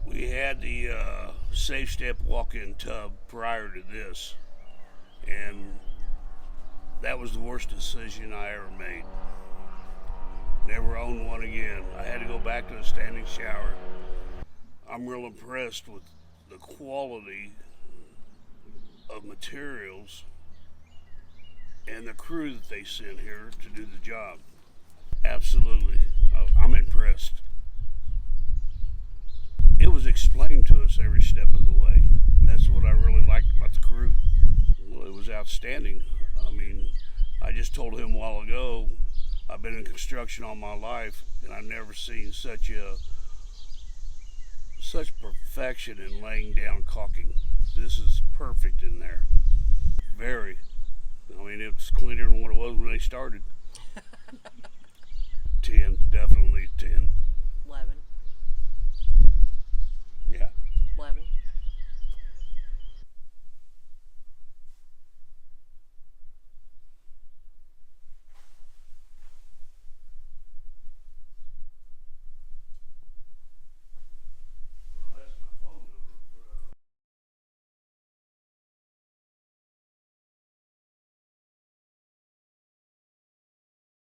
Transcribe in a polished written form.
We had the Safe Step walk-in tub prior to this, and that was the worst decision I ever made. Never owned one again. I had to go back to a standing shower. I'm real impressed with the quality of materials and the crew that they sent here to do the job. Absolutely. I'm impressed. It was explained to us every step of the way. That's what I really liked about the crew. Well, it was outstanding. I mean, I just told him a while ago, I've been in construction all my life, and I've never seen such perfection in laying down caulking. This is perfect in there. Very. I mean, it's cleaner than what it was when they started. 10, definitely 10. 11.